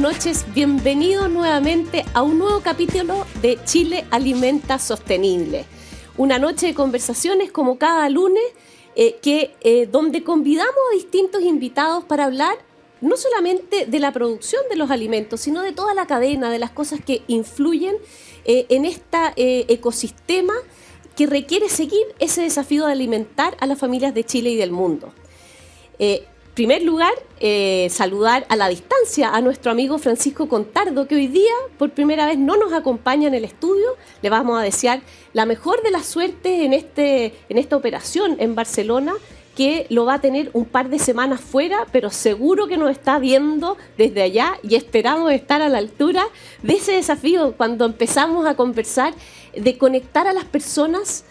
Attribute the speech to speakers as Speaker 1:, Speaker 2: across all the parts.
Speaker 1: noches, bienvenidos nuevamente a un nuevo capítulo de Chile Alimenta Sostenible. Una noche de conversaciones como cada lunes, donde convidamos a distintos invitados para hablar no solamente de la producción de los alimentos, sino de toda la cadena, de las cosas que influyen en este ecosistema que requiere seguir ese desafío de alimentar a las familias de Chile y del mundo. En primer lugar, saludar a la distancia a nuestro amigo Francisco Contardo, que hoy día por primera vez no nos acompaña en el estudio. Le vamos a desear la mejor de las suertes en esta operación en Barcelona, que lo va a tener un par de semanas fuera, pero seguro que nos está viendo desde allá y esperamos estar a la altura de ese desafío cuando empezamos a conversar de conectar a las personas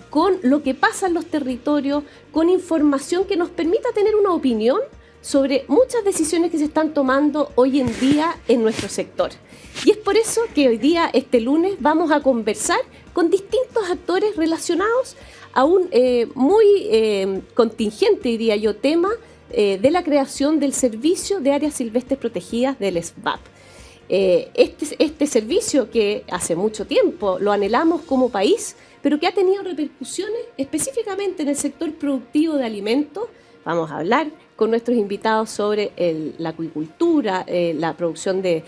Speaker 1: con lo que pasa en los territorios, con información que nos permita tener una opinión sobre muchas decisiones que se están tomando hoy en día en nuestro sector. Y es por eso que hoy día, este lunes, vamos a conversar con distintos actores relacionados a un muy contingente, diría yo, tema de la creación del Servicio de Áreas Silvestres Protegidas del SBAP. Este servicio que hace mucho tiempo lo anhelamos como país, pero que ha tenido repercusiones específicamente en el sector productivo de alimentos. Vamos a hablar con nuestros invitados sobre la acuicultura, la producción de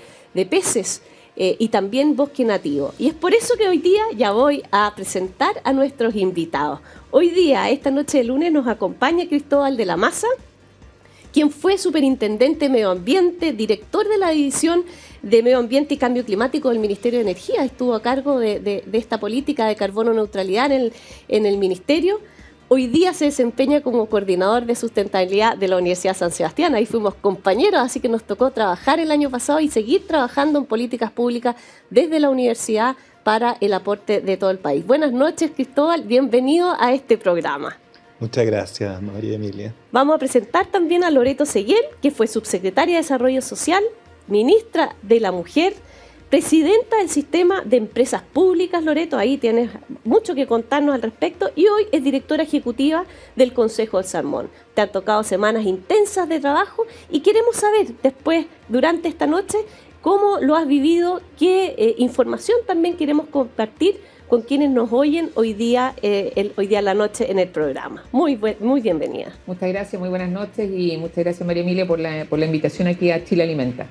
Speaker 1: peces y también bosque nativo. Y es por eso que hoy día ya voy a presentar a nuestros invitados. Hoy día, esta noche de lunes, nos acompaña Cristóbal de la Maza, quien fue superintendente de Medio Ambiente, director de la División de Medio Ambiente y Cambio Climático del Ministerio de Energía. Estuvo a cargo de esta política de carbono neutralidad en el Ministerio. Hoy día se desempeña como coordinador de sustentabilidad de la Universidad San Sebastián. Ahí fuimos compañeros, así que nos tocó trabajar el año pasado y seguir trabajando en políticas públicas desde la universidad para el aporte de todo el país. Buenas noches, Cristóbal. Bienvenido a este programa.
Speaker 2: Muchas gracias, María Emilia.
Speaker 1: Vamos a presentar también a Loreto Seguel, que fue subsecretaria de Desarrollo Social, ministra de la Mujer, presidenta del Sistema de Empresas Públicas. Loreto, ahí tienes mucho que contarnos al respecto, y hoy es directora ejecutiva del Consejo del Salmón. Te han tocado semanas intensas de trabajo y queremos saber después, durante esta noche, cómo lo has vivido, qué información también queremos compartir con quienes nos oyen hoy día a la noche en el programa. Muy bienvenida.
Speaker 3: Muchas gracias, muy buenas noches y muchas gracias, María Emilia, por la invitación aquí a Chile Alimenta.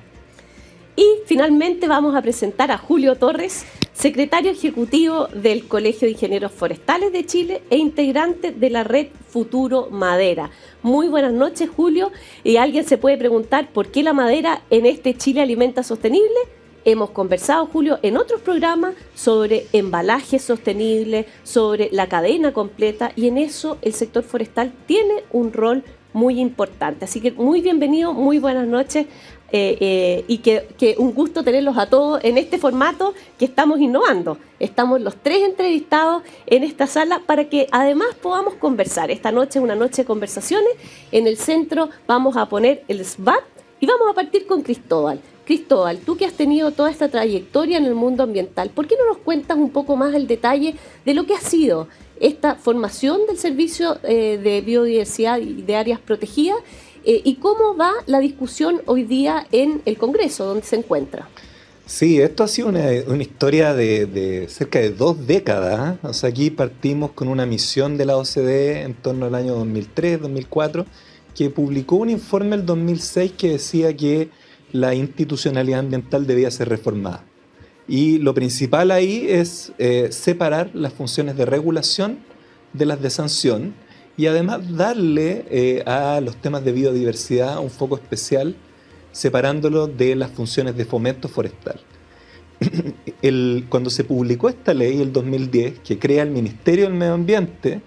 Speaker 1: Y finalmente vamos a presentar a Julio Torres, secretario ejecutivo del Colegio de Ingenieros Forestales de Chile e integrante de la red Futuro Madera. Muy buenas noches, Julio. Y alguien se puede preguntar por qué la madera en este Chile Alimenta Sostenible. Hemos conversado, Julio, en otros programas sobre embalaje sostenible, sobre la cadena completa, y en eso el sector forestal tiene un rol muy importante. Así que muy bienvenido, muy buenas noches, y que un gusto tenerlos a todos en este formato que estamos innovando. Estamos los tres entrevistados en esta sala para que además podamos conversar. Esta noche es una noche de conversaciones. En el centro vamos a poner el SBAP y vamos a partir con Cristóbal. Cristóbal, tú que has tenido toda esta trayectoria en el mundo ambiental, ¿por qué no nos cuentas un poco más el detalle de lo que ha sido esta formación del Servicio de Biodiversidad y de Áreas Protegidas y cómo va la discusión hoy día en el Congreso, donde se encuentra?
Speaker 2: Sí, esto ha sido una historia de cerca de 2 décadas. O sea, aquí partimos con una misión de la OCDE en torno al año 2003, 2004, que publicó un informe el 2006 que decía que la institucionalidad ambiental debía ser reformada. Y lo principal ahí es separar las funciones de regulación de las de sanción y además darle a los temas de biodiversidad un foco especial, separándolo de las funciones de fomento forestal. Cuando se publicó esta ley, el 2010, que crea el Ministerio del Medio Ambiente,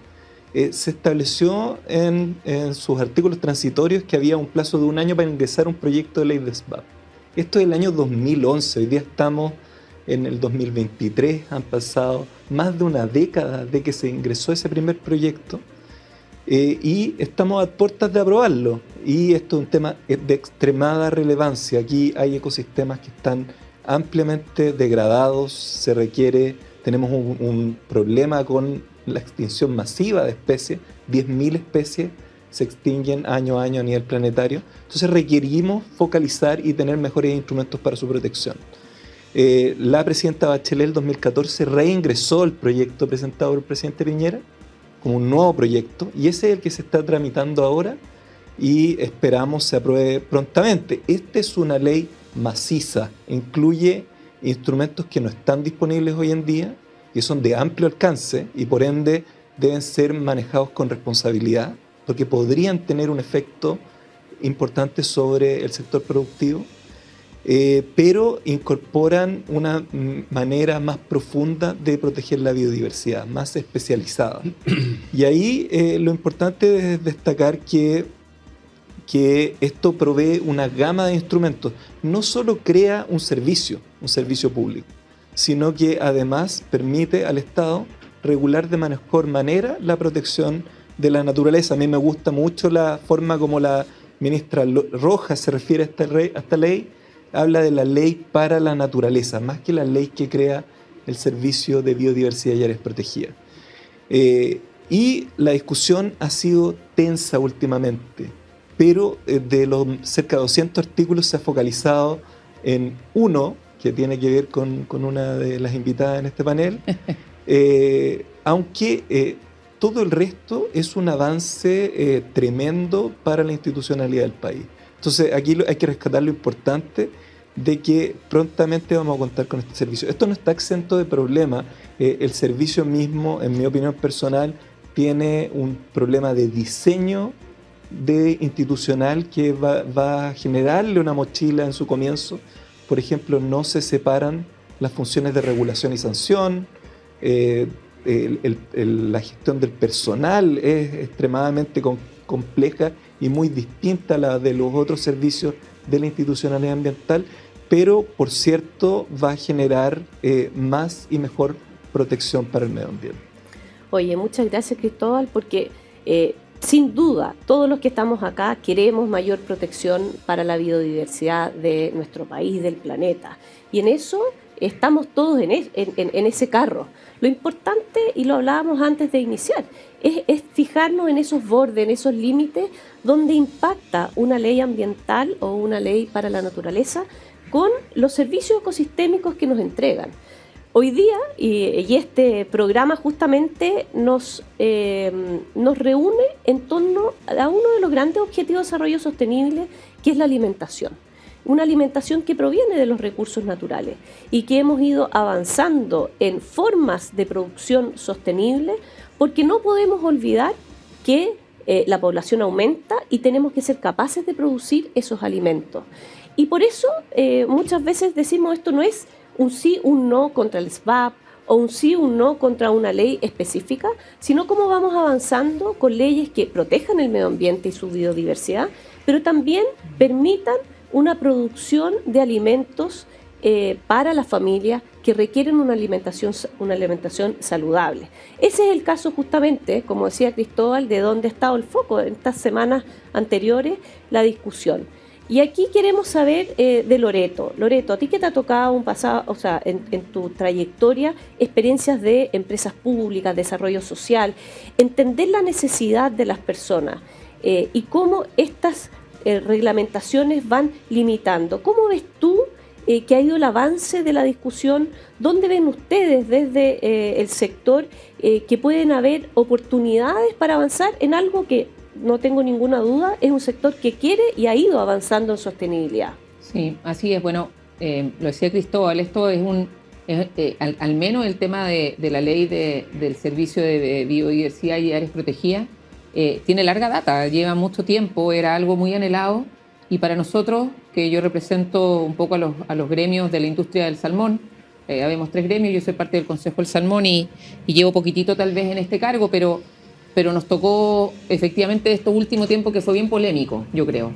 Speaker 2: se estableció en sus artículos transitorios que había un plazo de 1 año para ingresar un proyecto de ley de SBAP. Esto es el año 2011, hoy día estamos en el 2023, han pasado más de una década de que se ingresó ese primer proyecto y estamos a puertas de aprobarlo. Y esto es un tema de extremada relevancia. Aquí hay ecosistemas que están ampliamente degradados, tenemos un problema con la extinción masiva de especies, 10.000 especies se extinguen año a año a nivel planetario. Entonces requerimos focalizar y tener mejores instrumentos para su protección. La presidenta Bachelet en 2014 reingresó el proyecto presentado por el presidente Piñera como un nuevo proyecto, y ese es el que se está tramitando ahora y esperamos se apruebe prontamente. Esta es una ley maciza, incluye instrumentos que no están disponibles hoy en día, que son de amplio alcance y por ende deben ser manejados con responsabilidad, porque podrían tener un efecto importante sobre el sector productivo, pero incorporan una manera más profunda de proteger la biodiversidad, más especializada. Y ahí lo importante es destacar que esto provee una gama de instrumentos. No solo crea un servicio público, sino que además permite al Estado regular de mejor manera la protección de la naturaleza. A mí me gusta mucho la forma como la ministra Rojas se refiere a esta ley. Habla de la ley para la naturaleza, más que la ley que crea el Servicio de Biodiversidad y Áreas Protegidas. Y la discusión ha sido tensa últimamente, pero de los cerca de 200 artículos se ha focalizado en uno que tiene que ver con una de las invitadas en este panel, aunque todo el resto es un avance tremendo para la institucionalidad del país. Entonces aquí hay que rescatar lo importante de que prontamente vamos a contar con este servicio. Esto no está exento de problemas. El servicio mismo, en mi opinión personal, tiene un problema de diseño institucional que va a generarle una mochila en su comienzo. Por ejemplo, no se separan las funciones de regulación y sanción. La gestión del personal es extremadamente compleja y muy distinta a la de los otros servicios de la institucionalidad ambiental, pero por cierto va a generar más y mejor protección para el medio ambiente.
Speaker 1: Oye, muchas gracias, Cristóbal, porque sin duda todos los que estamos acá queremos mayor protección para la biodiversidad de nuestro país, del planeta, y en eso estamos todos en ese carro. Lo importante, y lo hablábamos antes de iniciar, es fijarnos en esos bordes, en esos límites donde impacta una ley ambiental o una ley para la naturaleza con los servicios ecosistémicos que nos entregan. Hoy día, y este programa justamente nos reúne en torno a uno de los grandes objetivos de desarrollo sostenible, que es la alimentación. Una alimentación que proviene de los recursos naturales y que hemos ido avanzando en formas de producción sostenible, porque no podemos olvidar que la población aumenta y tenemos que ser capaces de producir esos alimentos. Y por eso muchas veces decimos esto no es un sí, un no contra el SVAP o un sí, un no contra una ley específica, sino cómo vamos avanzando con leyes que protejan el medio ambiente y su biodiversidad, pero también permitan una producción de alimentos para las familias que requieren una alimentación saludable. Ese es el caso justamente, como decía Cristóbal, de donde ha estado el foco en estas semanas anteriores, la discusión. Y aquí queremos saber de Loreto. Loreto, ¿a ti qué te ha tocado un pasado, o sea, en tu trayectoria, experiencias de empresas públicas, desarrollo social, entender la necesidad de las personas y cómo estas reglamentaciones van limitando? ¿Cómo ves tú que ha ido el avance de la discusión? ¿Dónde ven ustedes desde el sector que pueden haber oportunidades para avanzar en algo que, no tengo ninguna duda, es un sector que quiere y ha ido avanzando en sostenibilidad?
Speaker 3: Sí, así es. Bueno, lo decía Cristóbal, esto es al menos el tema de la ley del Servicio de Biodiversidad y Áreas Protegidas, tiene larga data, lleva mucho tiempo, era algo muy anhelado, y para nosotros, que yo represento un poco a los gremios de la industria del salmón, habemos 3 gremios, yo soy parte del Consejo del Salmón y llevo poquitito tal vez en este cargo, pero nos tocó efectivamente este último tiempo que fue bien polémico, yo creo.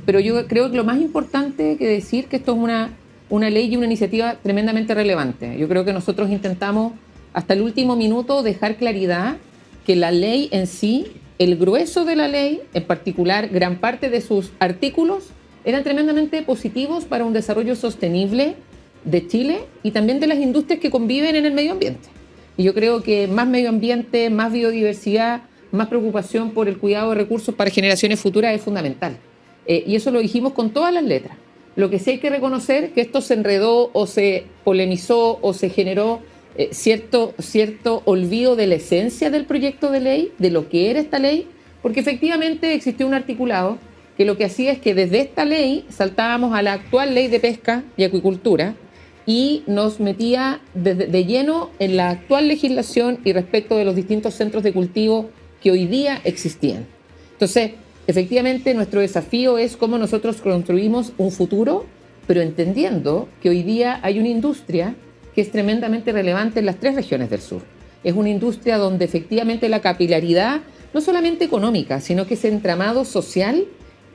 Speaker 3: Pero yo creo que lo más importante que decir que esto es una ley y una iniciativa tremendamente relevante. Yo creo que nosotros intentamos hasta el último minuto dejar claridad que la ley en sí, el grueso de la ley, en particular gran parte de sus artículos, eran tremendamente positivos para un desarrollo sostenible de Chile y también de las industrias que conviven en el medio ambiente. Y yo creo que más medio ambiente, más biodiversidad, más preocupación por el cuidado de recursos para generaciones futuras es fundamental. Y eso lo dijimos con todas las letras. Lo que sí hay que reconocer que esto se enredó o se polemizó o se generó cierto olvido de la esencia del proyecto de ley, de lo que era esta ley, porque efectivamente existió un articulado que lo que hacía es que desde esta ley saltábamos a la actual ley de pesca y acuicultura y nos metía de lleno en la actual legislación y respecto de los distintos centros de cultivo que hoy día existían. Entonces, efectivamente, nuestro desafío es cómo nosotros construimos un futuro, pero entendiendo que hoy día hay una industria que es tremendamente relevante en las 3 regiones del sur. Es una industria donde efectivamente la capilaridad, no solamente económica, sino que ese entramado social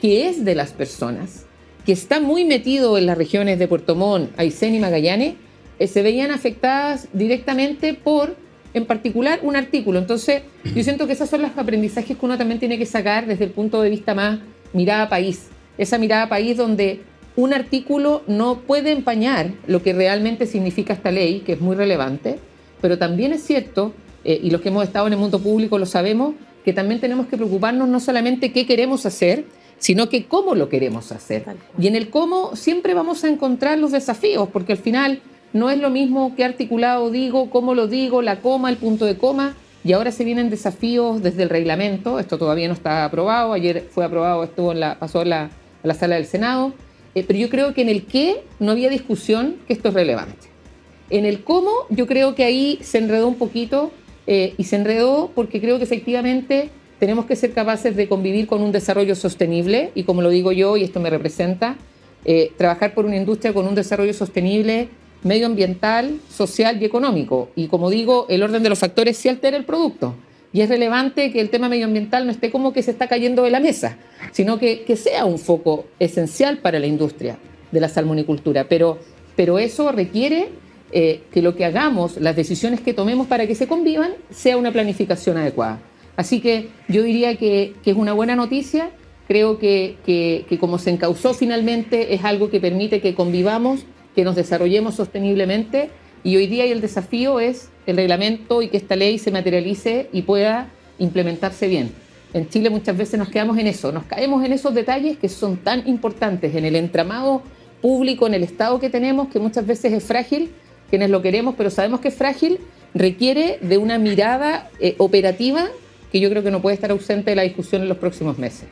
Speaker 3: que es de las personas, que está muy metido en las regiones de Puerto Montt, Aysén y Magallanes, se veían afectadas directamente por, en particular, un artículo. Entonces, yo siento que esos son los aprendizajes que uno también tiene que sacar desde el punto de vista más mirada país. Esa mirada país donde un artículo no puede empañar lo que realmente significa esta ley, que es muy relevante, pero también es cierto, y los que hemos estado en el mundo público lo sabemos, que también tenemos que preocuparnos no solamente qué queremos hacer, sino que cómo lo queremos hacer. Y en el cómo siempre vamos a encontrar los desafíos, porque al final no es lo mismo qué articulado digo, cómo lo digo, la coma, el punto de coma, y ahora se vienen desafíos desde el reglamento. Esto todavía no está aprobado, ayer fue aprobado, pasó a la sala del Senado, pero yo creo que en el qué no había discusión que esto es relevante. En el cómo yo creo que ahí se enredó un poquito, y se enredó porque creo que efectivamente tenemos que ser capaces de convivir con un desarrollo sostenible y, como lo digo yo, y esto me representa, trabajar por una industria con un desarrollo sostenible medioambiental, social y económico. Y como digo, el orden de los factores sí altera el producto. Y es relevante que el tema medioambiental no esté como que se está cayendo de la mesa, sino que sea un foco esencial para la industria de la salmonicultura. Pero eso requiere que lo que hagamos, las decisiones que tomemos para que se convivan, sea una planificación adecuada. Así que yo diría que es una buena noticia. Creo que como se encauzó finalmente es algo que permite que convivamos, que nos desarrollemos sosteniblemente, y hoy día el desafío es el reglamento y que esta ley se materialice y pueda implementarse bien. En Chile muchas veces nos quedamos en eso, nos caemos en esos detalles que son tan importantes en el entramado público, en el Estado que tenemos, que muchas veces es frágil, quienes lo queremos, pero sabemos que es frágil, requiere de una mirada operativa que yo creo que no puede estar ausente de la discusión en los próximos meses.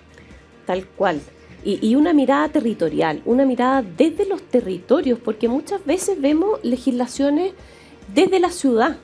Speaker 1: Tal cual. Y una mirada territorial, una mirada desde los territorios, porque muchas veces vemos legislaciones desde la ciudad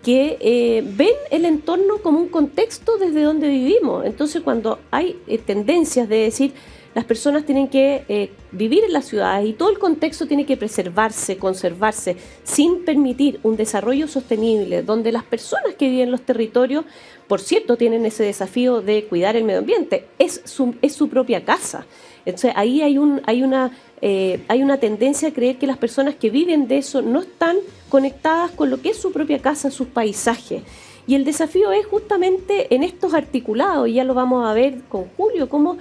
Speaker 1: que ven el entorno como un contexto desde donde vivimos. Entonces, cuando hay tendencias de decir las personas tienen que vivir en las ciudades y todo el contexto tiene que preservarse, conservarse, sin permitir un desarrollo sostenible, donde las personas que viven en los territorios, por cierto, tienen ese desafío de cuidar el medio ambiente, es su propia casa. Entonces, ahí hay una tendencia a creer que las personas que viven de eso no están conectadas con lo que es su propia casa, sus paisajes. Y el desafío es justamente en estos articulados, y ya lo vamos a ver con Julio, cómo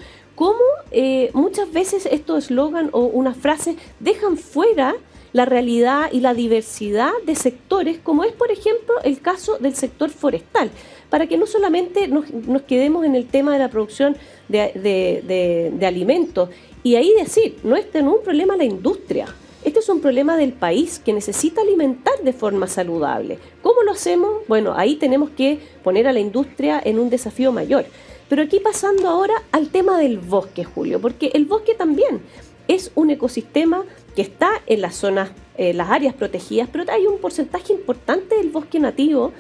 Speaker 1: muchas veces estos eslogan o unas frases dejan fuera la realidad y la diversidad de sectores, como es, por ejemplo, el caso del sector forestal, para que no solamente nos quedemos en el tema de la producción de alimentos, y ahí decir, no es un problema la industria, este es un problema del país que necesita alimentar de forma saludable. ¿Cómo lo hacemos? Bueno, ahí tenemos que poner a la industria en un desafío mayor. Pero aquí pasando ahora al tema del bosque, Julio, porque el bosque también es un ecosistema que está en las zonas, las áreas protegidas, pero hay un porcentaje importante del bosque nativo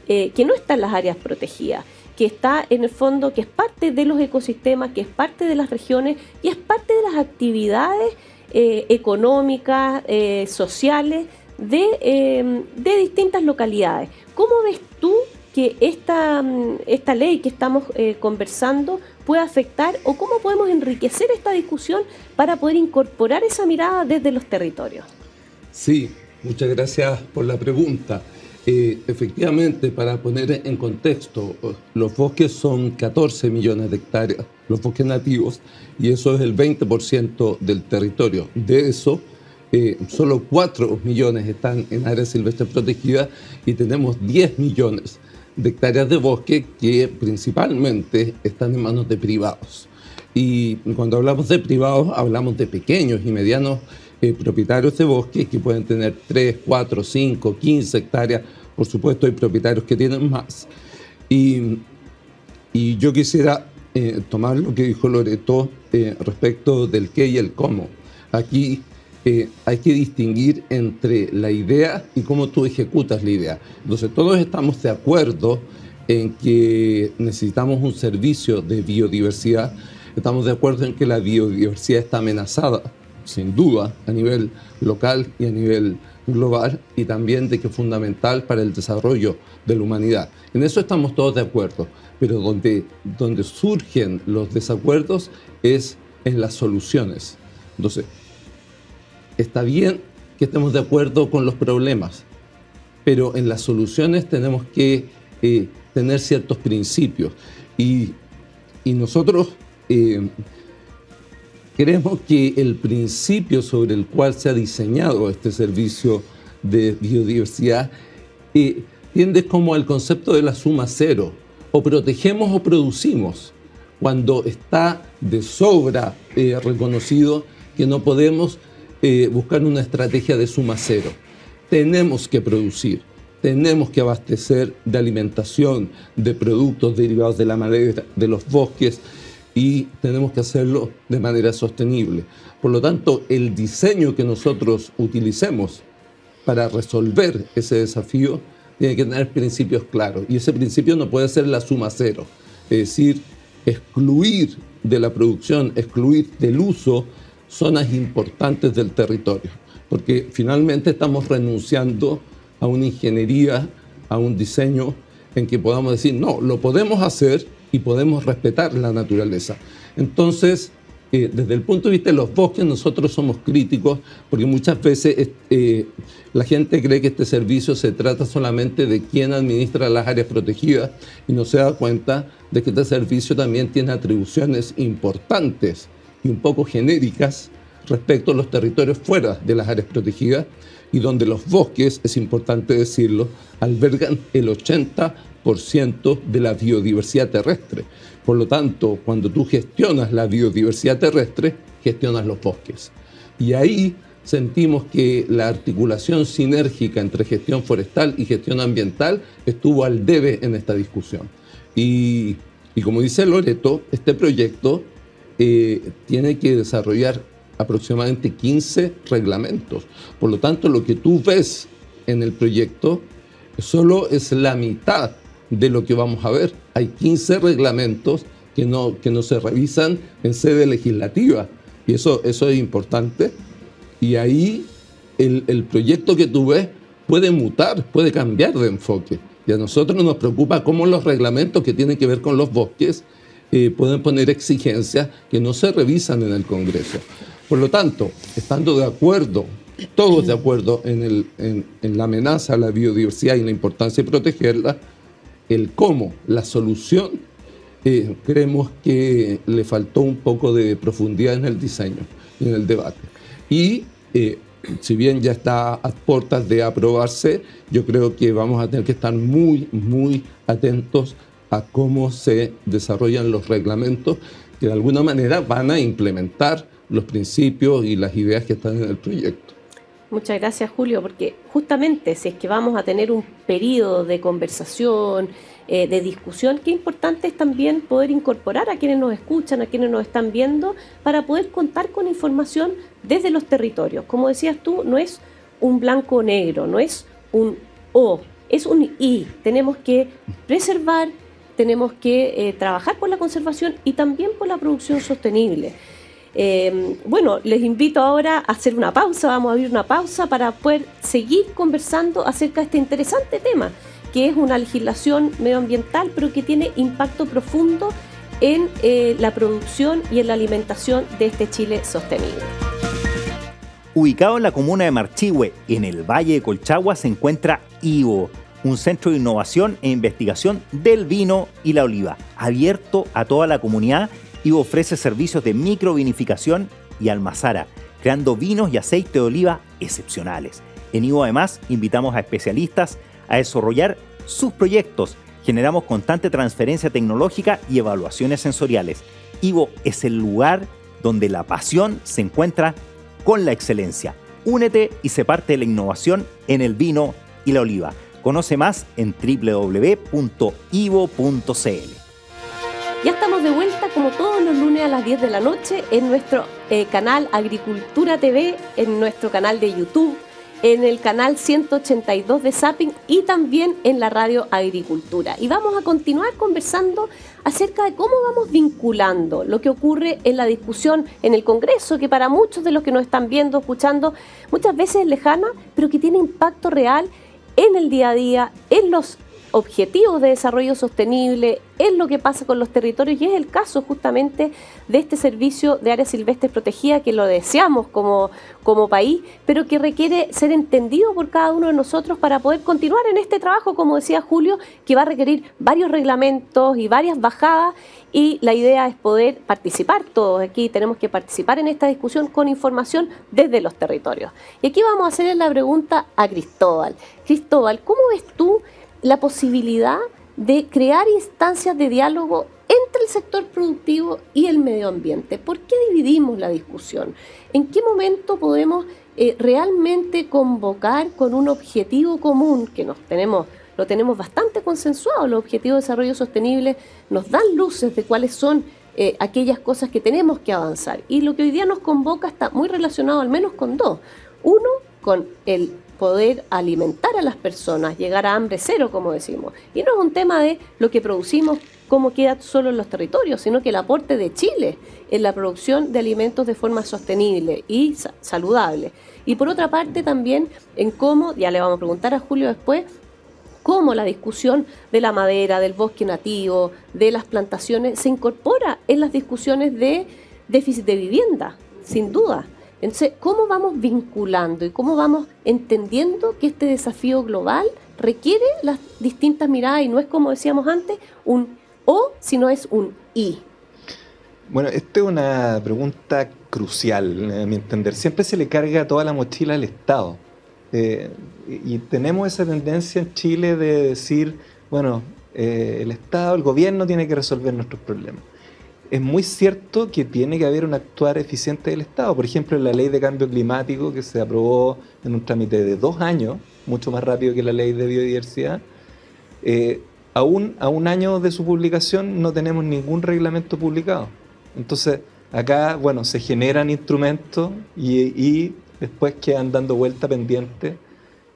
Speaker 1: que no está en las áreas protegidas, que está en el fondo, que es parte de los ecosistemas, que es parte de las regiones y es parte de las actividades económicas, sociales de distintas localidades. ¿Cómo ves tú que esta ley que estamos conversando puede afectar, o cómo podemos enriquecer esta discusión para poder incorporar esa mirada desde los territorios?
Speaker 4: Sí, muchas gracias por la pregunta. Efectivamente, para poner en contexto, los bosques son 14 millones de hectáreas, los bosques nativos, y eso es el 20% del territorio. De eso, solo 4 millones están en áreas silvestres protegidas y tenemos 10 millones de hectáreas de bosque que principalmente están en manos de privados. Y cuando hablamos de privados, hablamos de pequeños y medianos propietarios de bosques que pueden tener 3, 4, 5, 15 hectáreas. Por supuesto, hay propietarios que tienen más. Y yo quisiera tomar lo que dijo Loreto respecto del qué y el cómo. Aquí hay que distinguir entre la idea y cómo tú ejecutas la idea. Entonces, todos estamos de acuerdo en que necesitamos un servicio de biodiversidad. Estamos de acuerdo en que la biodiversidad está amenazada, sin duda, a nivel local y a nivel global, y también de que es fundamental para el desarrollo de la humanidad. En eso estamos todos de acuerdo, pero donde surgen los desacuerdos es en las soluciones. Entonces, está bien que estemos de acuerdo con los problemas, pero en las soluciones tenemos que tener ciertos principios. Y nosotros creemos que el principio sobre el cual se ha diseñado este servicio de biodiversidad tiende como al concepto de la suma cero. O protegemos o producimos, cuando está de sobra reconocido que no podemos buscar una estrategia de suma cero. Tenemos que producir, tenemos que abastecer de alimentación, de productos derivados de la madera, de los bosques, y tenemos que hacerlo de manera sostenible. Por lo tanto, el diseño que nosotros utilicemos para resolver ese desafío tiene que tener principios claros, y ese principio no puede ser la suma cero, es decir, excluir de la producción, excluir del uso zonas importantes del territorio, porque finalmente estamos renunciando a una ingeniería, a un diseño en que podamos decir, no, lo podemos hacer y podemos respetar la naturaleza. Entonces, desde el punto de vista de los bosques, nosotros somos críticos porque muchas veces la gente cree que este servicio se trata solamente de quién administra las áreas protegidas y no se da cuenta de que este servicio también tiene atribuciones importantes y un poco genéricas respecto a los territorios fuera de las áreas protegidas, y donde los bosques, es importante decirlo, albergan el 80% de la biodiversidad terrestre. Por lo tanto, cuando tú gestionas la biodiversidad terrestre, gestionas los bosques. Y ahí sentimos que la articulación sinérgica entre gestión forestal y gestión ambiental estuvo al debe en esta discusión. Y como dice Loreto, este proyecto tiene que desarrollar aproximadamente 15 reglamentos. Por lo tanto, lo que tú ves en el proyecto solo es la mitad de lo que vamos a ver. Hay 15 reglamentos que no se revisan en sede legislativa, y eso es importante. Y ahí el proyecto que tú ves puede mutar, puede cambiar de enfoque. Y a nosotros nos preocupa cómo los reglamentos que tienen que ver con los bosques pueden poner exigencias que no se revisan en el Congreso. Por lo tanto, estando de acuerdo, todos de acuerdo en la amenaza a la biodiversidad y la importancia de protegerla, el cómo, la solución, creemos que le faltó un poco de profundidad en el diseño, en el debate. Y si bien ya está a puertas de aprobarse, yo creo que vamos a tener que estar muy, muy atentos a cómo se desarrollan los reglamentos que de alguna manera van a implementar los principios y las ideas que están en el proyecto.
Speaker 1: Muchas gracias, Julio, porque justamente si es que vamos a tener un periodo de conversación, de discusión, qué importante es también poder incorporar a quienes nos escuchan, a quienes nos están viendo, para poder contar con información desde los territorios. Como decías tú, no es un blanco o negro, no es un O, es un I. Tenemos que preservar, tenemos que trabajar por la conservación y también por la producción sostenible. Bueno, les invito ahora a hacer una pausa, vamos a abrir una pausa para poder seguir conversando acerca de este interesante tema, que es una legislación medioambiental, pero que tiene impacto profundo en la producción y en la alimentación de este Chile sostenible.
Speaker 5: Ubicado en la comuna de Marchihue, en el Valle de Colchagua, se encuentra IVO, un centro de innovación e investigación del vino y la oliva, abierto a toda la comunidad. IVO ofrece servicios de microvinificación y almazara, creando vinos y aceite de oliva excepcionales. En IVO además invitamos a especialistas a desarrollar sus proyectos, Generamos constante transferencia tecnológica y evaluaciones sensoriales. Ivo es el lugar donde la pasión se encuentra con la excelencia. Únete y sé parte de la innovación en el vino y la oliva. Conoce más en www.ivo.cl.
Speaker 1: Ya estamos de vuelta como todos los lunes a las 10 de la noche en nuestro canal Agricultura TV, en nuestro canal de YouTube, en el canal 182 de Zapping y también en la radio Agricultura. Y vamos a continuar conversando acerca de cómo vamos vinculando lo que ocurre en la discusión en el Congreso, que para muchos de los que nos están viendo, escuchando, muchas veces es lejana, pero que tiene impacto real en el día a día, en los objetivos de desarrollo sostenible, en lo que pasa con los territorios, y es el caso justamente de este servicio de áreas silvestres protegidas que lo deseamos como país, pero que requiere ser entendido por cada uno de nosotros para poder continuar en este trabajo, como decía Julio, que va a requerir varios reglamentos y varias bajadas, y la idea es poder participar todos. Aquí tenemos que participar en esta discusión con información desde los territorios. Y aquí vamos a hacerle la pregunta a Cristóbal. Cristóbal, ¿cómo ves tú la posibilidad de crear instancias de diálogo entre el sector productivo y el medio ambiente? ¿Por qué dividimos la discusión? ¿En qué momento podemos realmente convocar con un objetivo común que lo tenemos bastante consensuado? Los objetivos de desarrollo sostenible nos dan luces de cuáles son aquellas cosas que tenemos que avanzar. Y lo que hoy día nos convoca está muy relacionado al menos con dos. Uno, con el poder alimentar a las personas, llegar a hambre cero, como decimos. Y no es un tema de lo que producimos, cómo queda solo en los territorios, sino que el aporte de Chile en la producción de alimentos de forma sostenible y saludable. Y por otra parte también en cómo, ya le vamos a preguntar a Julio después, cómo la discusión de la madera, del bosque nativo, de las plantaciones, se incorpora en las discusiones de déficit de vivienda, sin duda. Entonces, ¿cómo vamos vinculando y cómo vamos entendiendo que este desafío global requiere las distintas miradas y no es, como decíamos antes, un O, sino es un I?
Speaker 2: Bueno, esta es una pregunta crucial, a mi entender. Siempre se le carga toda la mochila al Estado. Y tenemos esa tendencia en Chile de decir, bueno, el Estado, el gobierno tiene que resolver nuestros problemas. Es muy cierto que tiene que haber un actuar eficiente del Estado. Por ejemplo, la ley de cambio climático, que se aprobó en un trámite de 2 años, mucho más rápido que la ley de biodiversidad, a un año de su publicación no tenemos ningún reglamento publicado. Entonces, acá, bueno, se generan instrumentos y después quedan dando vuelta pendientes.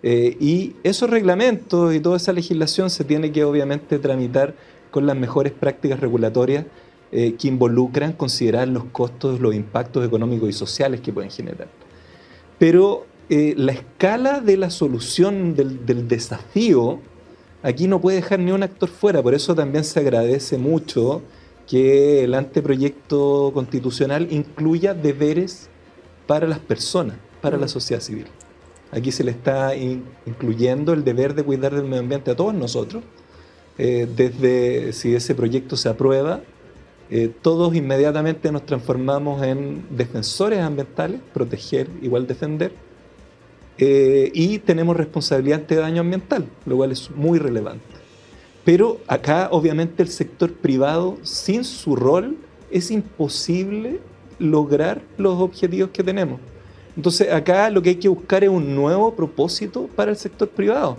Speaker 2: Y esos reglamentos y toda esa legislación se tiene que, obviamente, tramitar con las mejores prácticas regulatorias que involucran considerar los costos, los impactos económicos y sociales que pueden generar. Pero la escala de la solución del desafío, aquí no puede dejar ni un actor fuera. Por eso también se agradece mucho que el anteproyecto constitucional incluya deberes para las personas, para la sociedad civil. Aquí se le está incluyendo el deber de cuidar del medio ambiente a todos nosotros. Desde si ese proyecto se aprueba, todos inmediatamente nos transformamos en defensores ambientales, proteger, igual defender, y tenemos responsabilidad ante daño ambiental, lo cual es muy relevante. Pero acá, obviamente, el sector privado, sin su rol, es imposible lograr los objetivos que tenemos. Entonces, acá lo que hay que buscar es un nuevo propósito para el sector privado.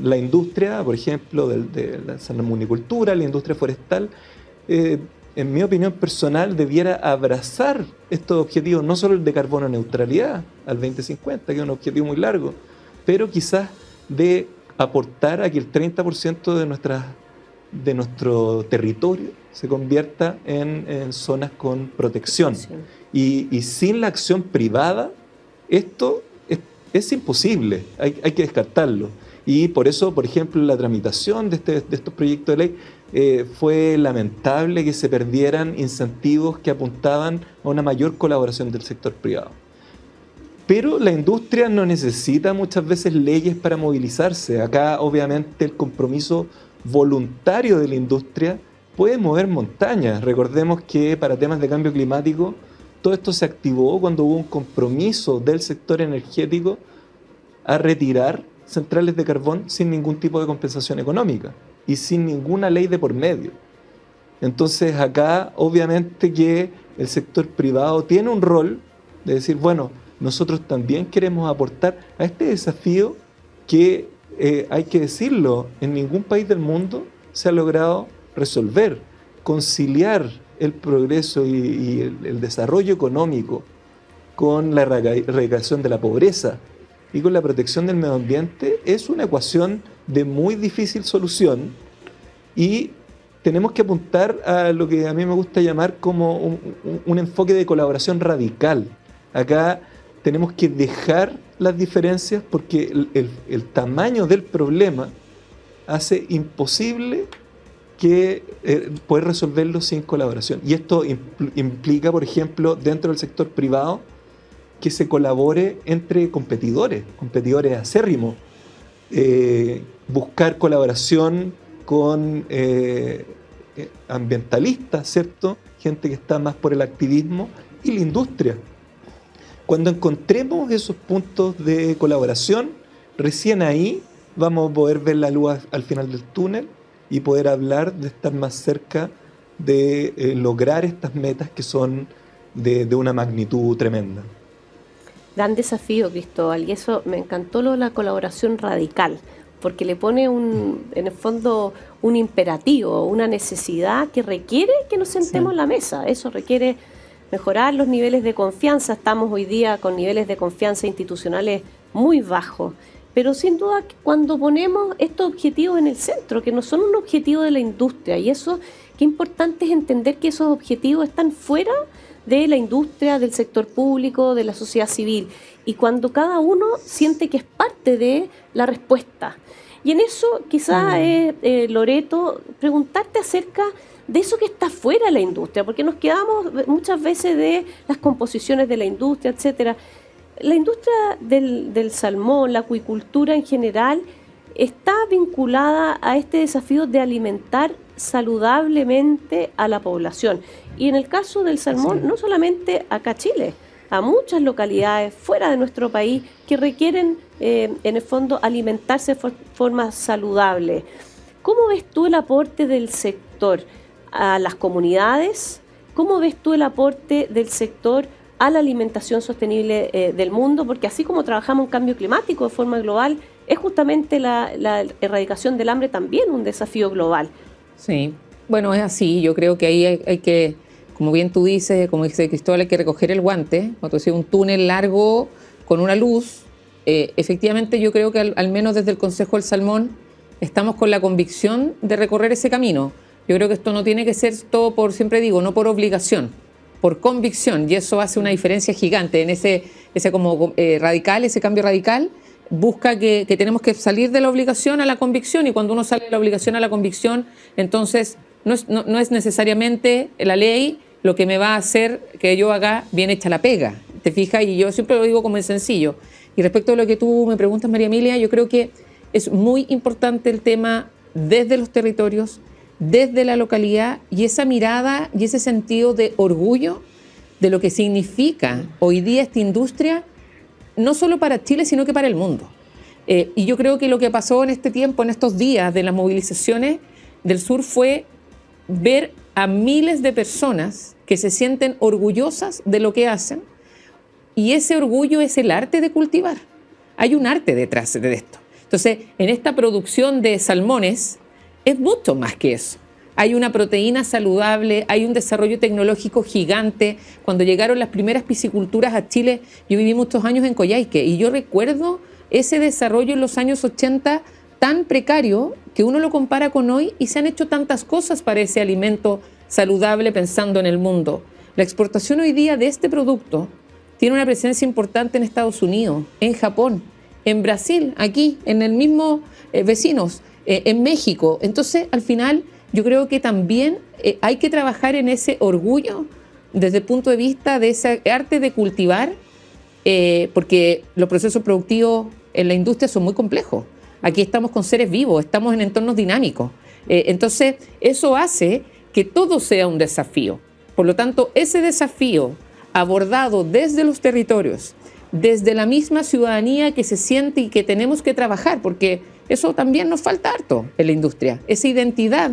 Speaker 2: La industria, por ejemplo, de la salmonicultura, la industria forestal, en mi opinión personal, debiera abrazar estos objetivos, no solo el de carbono neutralidad al 2050, que es un objetivo muy largo, pero quizás de aportar a que el 30% de nuestro territorio se convierta en zonas con protección. Y sin la acción privada, esto es imposible, hay que descartarlo. Y por eso, por ejemplo, la tramitación de estos proyectos de ley fue lamentable que se perdieran incentivos que apuntaban a una mayor colaboración del sector privado. Pero la industria no necesita muchas veces leyes para movilizarse. Acá, obviamente, el compromiso voluntario de la industria puede mover montañas. Recordemos que para temas de cambio climático, todo esto se activó cuando hubo un compromiso del sector energético a retirar centrales de carbón sin ningún tipo de compensación económica. y sin ninguna ley de por medio. Entonces acá obviamente que el sector privado tiene un rol de decir, bueno, nosotros también queremos aportar a este desafío que, hay que decirlo, en ningún país del mundo se ha logrado resolver, conciliar el progreso y el desarrollo económico con la erradicación de la pobreza y con la protección del medio ambiente es una ecuación de muy difícil solución y tenemos que apuntar a lo que a mí me gusta llamar como un enfoque de colaboración radical. Acá tenemos que dejar las diferencias porque el tamaño del problema hace imposible que poder resolverlo sin colaboración. Y esto implica, por ejemplo, dentro del sector privado, que se colabore entre competidores acérrimos, buscar colaboración con ambientalistas, ¿cierto? Gente que está más por el activismo y la industria. Cuando encontremos esos puntos de colaboración, recién ahí vamos a poder ver la luz al final del túnel y poder hablar de estar más cerca de lograr estas metas que son de una magnitud tremenda.
Speaker 1: Gran desafío, Cristóbal, y eso me encantó lo de la colaboración radical, porque le pone en el fondo un imperativo, una necesidad que requiere que nos sentemos en la mesa. Eso requiere mejorar los niveles de confianza. Estamos hoy día con niveles de confianza institucionales muy bajos, pero sin duda cuando ponemos estos objetivos en el centro, que no son un objetivo de la industria, y eso qué importante es entender que esos objetivos están fuera de la industria, del sector público, de la sociedad civil, y cuando cada uno siente que es parte de la respuesta. Y en eso quizás, Loreto, preguntarte acerca de eso que está fuera de la industria, porque nos quedamos muchas veces de las composiciones de la industria, etcétera. La industria del salmón, la acuicultura en general, está vinculada a este desafío de alimentar saludablemente a la población. Y en el caso del salmón, no solamente acá Chile, a muchas localidades fuera de nuestro país que requieren, en el fondo, alimentarse de forma saludable. ¿Cómo ves tú el aporte del sector a las comunidades? ¿Cómo ves tú el aporte del sector a la alimentación sostenible del mundo? Porque así como trabajamos en cambio climático de forma global, es justamente la erradicación del hambre también un desafío global.
Speaker 3: Sí, bueno, es así. Yo creo que ahí hay que, como bien tú dices, como dice Cristóbal, hay que recoger el guante. Cuando decía un túnel largo con una luz, efectivamente yo creo que al menos desde el Consejo del Salmón estamos con la convicción de recorrer ese camino. Yo creo que esto no tiene que ser todo por, siempre digo, no por obligación, por convicción, y eso hace una diferencia gigante en ese como radical, ese cambio radical. Busca que tenemos que salir de la obligación a la convicción, y cuando uno sale de la obligación a la convicción, entonces no es necesariamente la ley lo que me va a hacer que yo haga bien hecha la pega, ¿te fijas? Y yo siempre lo digo como en sencillo. Y respecto a lo que tú me preguntas, María Emilia, yo creo que es muy importante el tema desde los territorios, desde la localidad, y esa mirada y ese sentido de orgullo de lo que significa hoy día esta industria, no solo para Chile, sino que para el mundo. Y yo creo que lo que pasó en este tiempo, en estos días de las movilizaciones del sur, fue ver a miles de personas que se sienten orgullosas de lo que hacen, y ese orgullo es el arte de cultivar. Hay un arte detrás de esto. Entonces, en esta producción de salmones es mucho más que eso. Hay una proteína saludable, hay un desarrollo tecnológico gigante. Cuando llegaron las primeras pisciculturas a Chile, yo viví muchos años en Coyhaique y yo recuerdo ese desarrollo en los años 80 tan precario que uno lo compara con hoy, y se han hecho tantas cosas para ese alimento saludable pensando en el mundo. La exportación hoy día de este producto tiene una presencia importante en Estados Unidos, en Japón, en Brasil, aquí, en el mismo vecinos, en México. Entonces, al final, yo creo que también hay que trabajar en ese orgullo desde el punto de vista de ese arte de cultivar, porque los procesos productivos en la industria son muy complejos. Aquí estamos con seres vivos, estamos en entornos dinámicos. Entonces, eso hace que todo sea un desafío. Por lo tanto, ese desafío abordado desde los territorios, desde la misma ciudadanía que se siente y que tenemos que trabajar, porque eso también nos falta harto en la industria. Esa identidad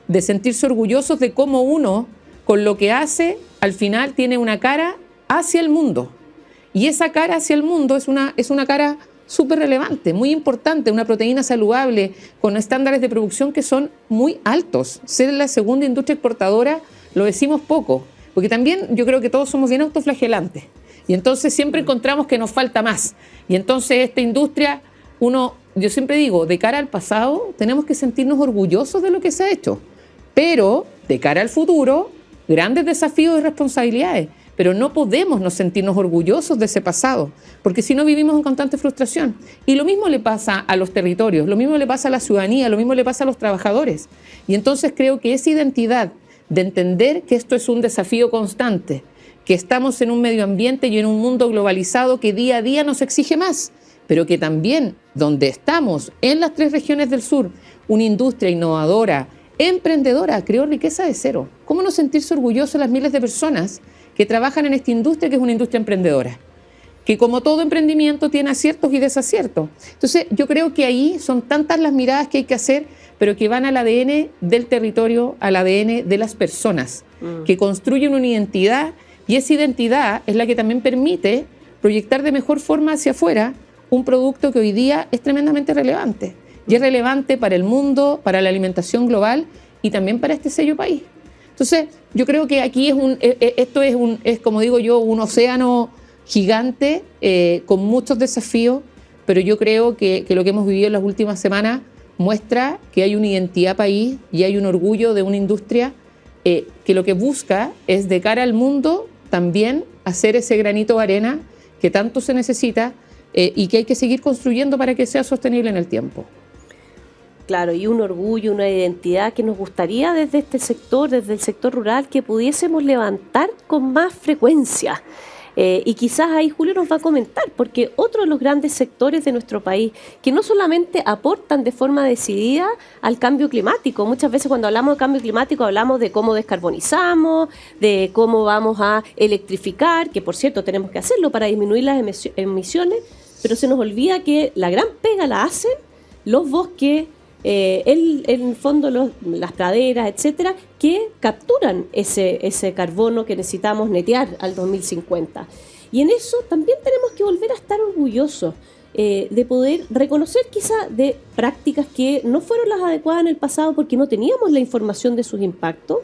Speaker 3: de sentirse orgullosos de cómo uno, con lo que hace, al final tiene una cara hacia el mundo. Y esa cara hacia el mundo es una cara súper relevante, muy importante, una proteína saludable con estándares de producción que son muy altos. Ser la segunda industria exportadora lo decimos poco, porque también yo creo que todos somos bien autoflagelantes. Y entonces siempre encontramos que nos falta más. Y entonces esta industria, yo siempre digo, de cara al pasado tenemos que sentirnos orgullosos de lo que se ha hecho. Pero de cara al futuro, grandes desafíos y responsabilidades. Pero no podemos no sentirnos orgullosos de ese pasado, porque si no vivimos en constante frustración. Y lo mismo le pasa a los territorios, lo mismo le pasa a la ciudadanía, lo mismo le pasa a los trabajadores. Y entonces creo que esa identidad de entender que esto es un desafío constante, que estamos en un medio ambiente y en un mundo globalizado que día a día nos exige más, pero que también donde estamos, en las 3 regiones del sur, una industria innovadora, emprendedora, creó riqueza de cero. ¿Cómo no sentirse orgullosos de las miles de personas que trabajan en esta industria, que es una industria emprendedora? Que como todo emprendimiento tiene aciertos y desaciertos. Entonces yo creo que ahí son tantas las miradas que hay que hacer, pero que van al ADN del territorio, al ADN de las personas, que construyen una identidad, y esa identidad es la que también permite proyectar de mejor forma hacia afuera un producto que hoy día es tremendamente relevante. Y es relevante para el mundo, para la alimentación global y también para este sello país. Entonces, yo creo que aquí esto es, como digo yo, un océano gigante con muchos desafíos, pero yo creo que lo que hemos vivido en las últimas semanas muestra que hay una identidad país y hay un orgullo de una industria que lo que busca es, de cara al mundo, también hacer ese granito de arena que tanto se necesita y que hay que seguir construyendo para que sea sostenible en el tiempo.
Speaker 1: Claro, y un orgullo, una identidad que nos gustaría desde este sector, desde el sector rural, que pudiésemos levantar con más frecuencia. Y quizás ahí Julio nos va a comentar, porque otro de los grandes sectores de nuestro país que no solamente aportan de forma decidida al cambio climático, muchas veces cuando hablamos de cambio climático hablamos de cómo descarbonizamos, de cómo vamos a electrificar, que por cierto tenemos que hacerlo para disminuir las emisiones, pero se nos olvida que la gran pega la hacen los bosques, en el fondo las praderas, etcétera, que capturan ese carbono que necesitamos netear al 2050. Y en eso también tenemos que volver a estar orgullosos de poder reconocer quizá de prácticas que no fueron las adecuadas en el pasado porque no teníamos la información de sus impactos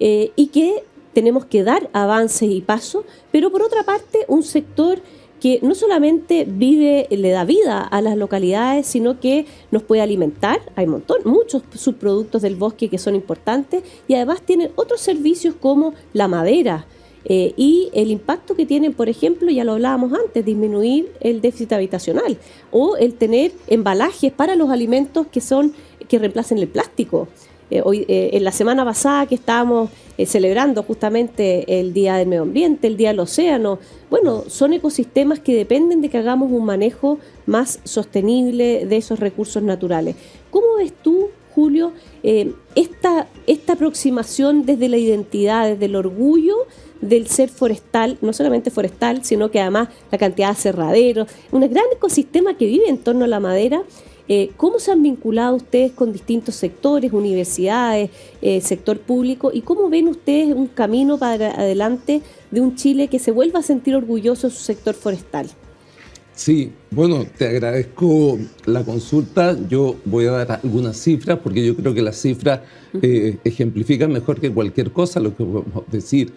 Speaker 1: y que tenemos que dar avances y pasos, pero por otra parte un sector que no solamente le da vida a las localidades, sino que nos puede alimentar. Hay muchos subproductos del bosque que son importantes y además tienen otros servicios como la madera y el impacto que tienen, por ejemplo, ya lo hablábamos antes, disminuir el déficit habitacional o el tener embalajes para los alimentos que reemplacen el plástico. En la semana pasada que estábamos celebrando justamente el Día del Medio Ambiente, el Día del Océano, bueno, son ecosistemas que dependen de que hagamos un manejo más sostenible de esos recursos naturales. ¿Cómo ves tú, Julio, esta aproximación desde la identidad, desde el orgullo del ser forestal, no solamente forestal, sino que además la cantidad de aserraderos, un gran ecosistema que vive en torno a la madera? ¿Cómo se han vinculado ustedes con distintos sectores, universidades, sector público? ¿Y cómo ven ustedes un camino para adelante de un Chile que se vuelva a sentir orgulloso de su sector forestal?
Speaker 4: Sí, bueno, te agradezco la consulta. Yo voy a dar algunas cifras porque yo creo que las cifras ejemplifican mejor que cualquier cosa lo que podemos decir.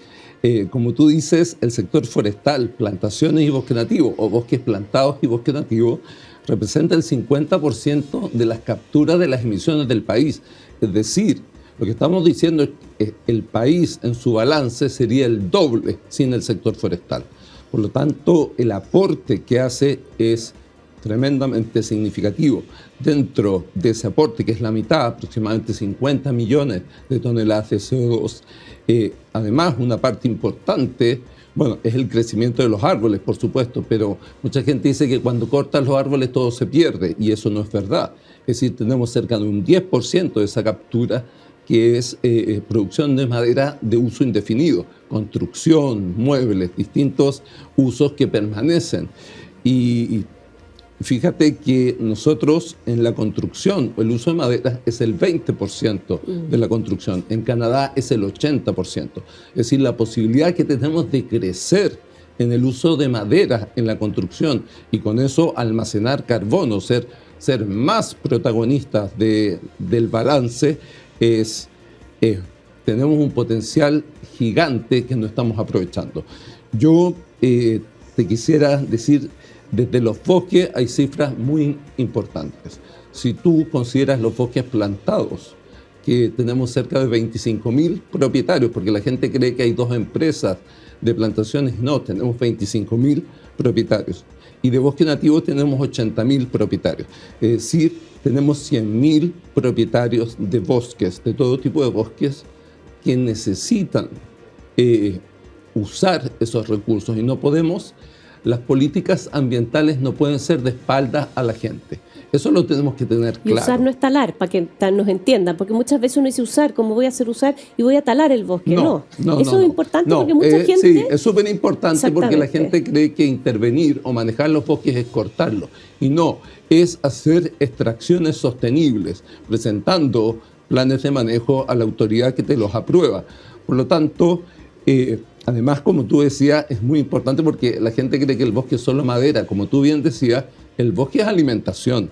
Speaker 4: Como tú dices, el sector forestal, plantaciones y bosque nativo, o bosques plantados y bosque nativo, representa el 50% de las capturas de las emisiones del país. Es decir, lo que estamos diciendo es que el país en su balance sería el doble sin el sector forestal. Por lo tanto, el aporte que hace es tremendamente significativo. Dentro de ese aporte, que es la mitad, aproximadamente 50 millones de toneladas de CO2, además una parte importante, bueno, es el crecimiento de los árboles, por supuesto, pero mucha gente dice que cuando cortas los árboles todo se pierde, y eso no es verdad. Es decir, tenemos cerca de un 10% de esa captura que es producción de madera de uso indefinido, construcción, muebles, distintos usos que permanecen. Y Fíjate que nosotros en la construcción, el uso de madera es el 20% de la construcción. En Canadá es el 80%. Es decir, la posibilidad que tenemos de crecer en el uso de madera en la construcción y con eso almacenar carbono, ser más protagonistas del balance, tenemos un potencial gigante que no estamos aprovechando. Yo te quisiera decir, desde los bosques hay cifras muy importantes. Si tú consideras los bosques plantados, que tenemos cerca de 25.000 propietarios, porque la gente cree que hay 2 empresas de plantaciones, no, tenemos 25.000 propietarios. Y de bosque nativo tenemos 80.000 propietarios. Es decir, tenemos 100.000 propietarios de bosques, de todo tipo de bosques, que necesitan usar esos recursos. Y no podemos, las políticas ambientales no pueden ser de espaldas a la gente. Eso lo tenemos que tener claro.
Speaker 1: Y usar no es talar, para que nos entiendan, porque muchas veces uno dice usar, ¿cómo voy a hacer usar y voy a talar el bosque? No. Eso es importante porque mucha gente...
Speaker 4: Sí, es súper importante porque la gente cree que intervenir o manejar los bosques es cortarlos. Y no, es hacer extracciones sostenibles, presentando planes de manejo a la autoridad que te los aprueba. Por lo tanto, además, como tú decías, es muy importante porque la gente cree que el bosque es solo madera. Como tú bien decías, el bosque es alimentación.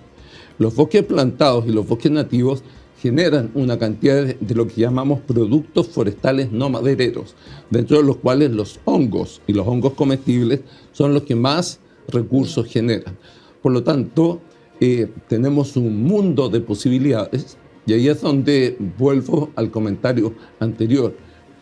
Speaker 4: Los bosques plantados y los bosques nativos generan una cantidad de lo que llamamos productos forestales no madereros, dentro de los cuales los hongos y los hongos comestibles son los que más recursos generan. Por lo tanto, tenemos un mundo de posibilidades y ahí es donde vuelvo al comentario anterior.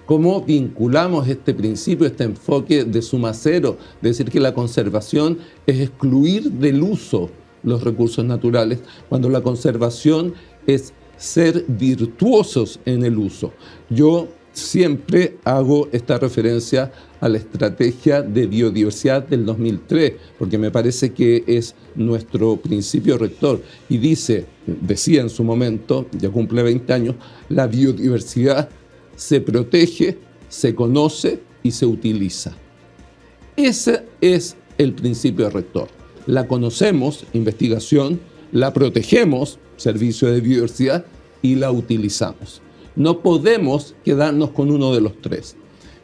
Speaker 4: ¿Cómo vinculamos este principio, este enfoque de suma cero? De decir que la conservación es excluir del uso los recursos naturales, cuando la conservación es ser virtuosos en el uso. Yo siempre hago esta referencia a la estrategia de biodiversidad del 2003, porque me parece que es nuestro principio rector. Y decía en su momento, ya cumple 20 años, la biodiversidad se protege, se conoce y se utiliza. Ese es el principio rector. La conocemos, investigación, la protegemos, servicio de biodiversidad, y la utilizamos. No podemos quedarnos con uno de los tres.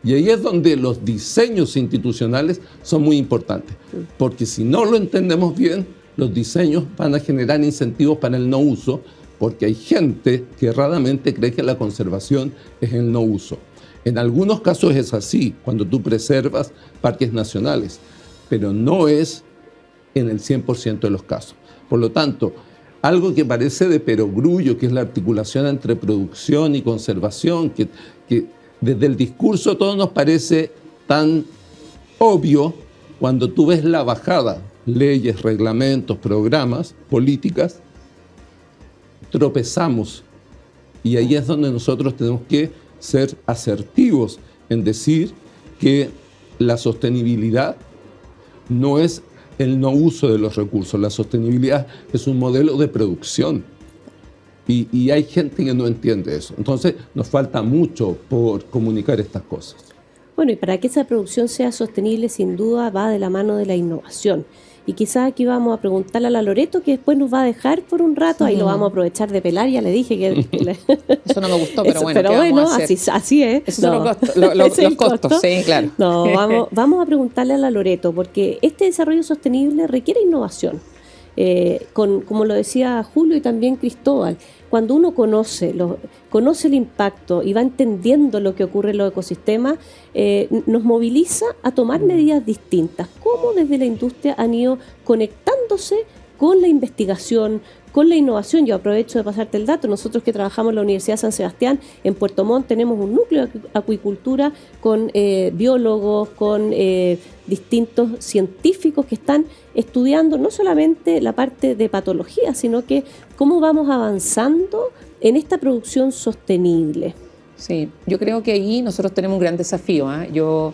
Speaker 4: Y ahí es donde los diseños institucionales son muy importantes, porque si no lo entendemos bien, los diseños van a generar incentivos para el no uso, porque hay gente que erradamente cree que la conservación es el no uso. En algunos casos es así, cuando tú preservas parques nacionales, pero no es en el 100% de los casos. Por lo tanto, algo que parece de perogrullo, que es la articulación entre producción y conservación, que desde el discurso todo nos parece tan obvio, cuando tú ves la bajada, leyes, reglamentos, programas, políticas, tropezamos. Y ahí es donde nosotros tenemos que ser asertivos en decir que la sostenibilidad no es el no uso de los recursos. La sostenibilidad es un modelo de producción. Y hay gente que no entiende eso. Entonces nos falta mucho por comunicar estas cosas.
Speaker 1: Bueno, y para que esa producción sea sostenible, sin duda va de la mano de la innovación. Y quizás aquí vamos a preguntarle a la Loreto, que después nos va a dejar por un rato, ahí lo vamos a aprovechar de pelar, ya le dije que...
Speaker 3: Eso no me gustó, pero bueno,
Speaker 1: pero bueno, así es.
Speaker 3: Esos son los costos, sí, claro.
Speaker 1: No, vamos a preguntarle a la Loreto, porque este desarrollo sostenible requiere innovación. Como lo decía Julio y también Cristóbal, cuando uno conoce el impacto y va entendiendo lo que ocurre en los ecosistemas, nos moviliza a tomar medidas distintas. ¿Cómo desde la industria han ido conectándose con la investigación, con la innovación? Yo aprovecho de pasarte el dato. Nosotros que trabajamos en la Universidad de San Sebastián, en Puerto Montt, tenemos un núcleo de acuicultura con biólogos, con distintos científicos que están estudiando no solamente la parte de patología, sino que cómo vamos avanzando en esta producción sostenible.
Speaker 3: Sí, yo creo que ahí nosotros tenemos un gran desafío. Yo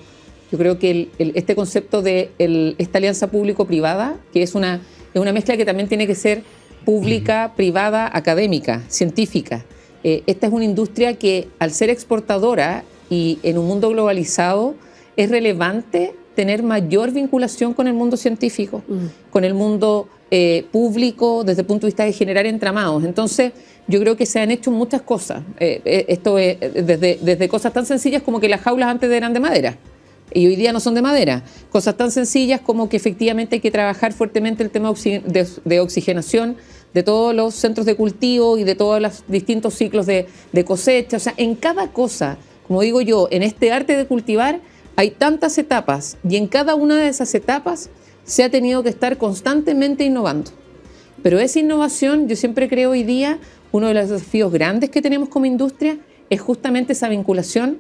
Speaker 3: creo que este concepto de esta alianza público-privada, que es una mezcla que también tiene que ser pública, privada, académica, científica. Esta es una industria que, al ser exportadora y en un mundo globalizado, es relevante tener mayor vinculación con el mundo científico, con el mundo público desde el punto de vista de generar entramados. Entonces, yo creo que se han hecho muchas cosas. Esto es desde cosas tan sencillas como que las jaulas antes eran de madera y hoy día no son de madera. Cosas tan sencillas como que efectivamente hay que trabajar fuertemente el tema de oxigenación de todos los centros de cultivo y de todos los distintos ciclos de cosecha. O sea, en cada cosa, como digo yo, en este arte de cultivar hay tantas etapas y en cada una de esas etapas se ha tenido que estar constantemente innovando. Pero esa innovación, yo siempre creo hoy día, uno de los desafíos grandes que tenemos como industria es justamente esa vinculación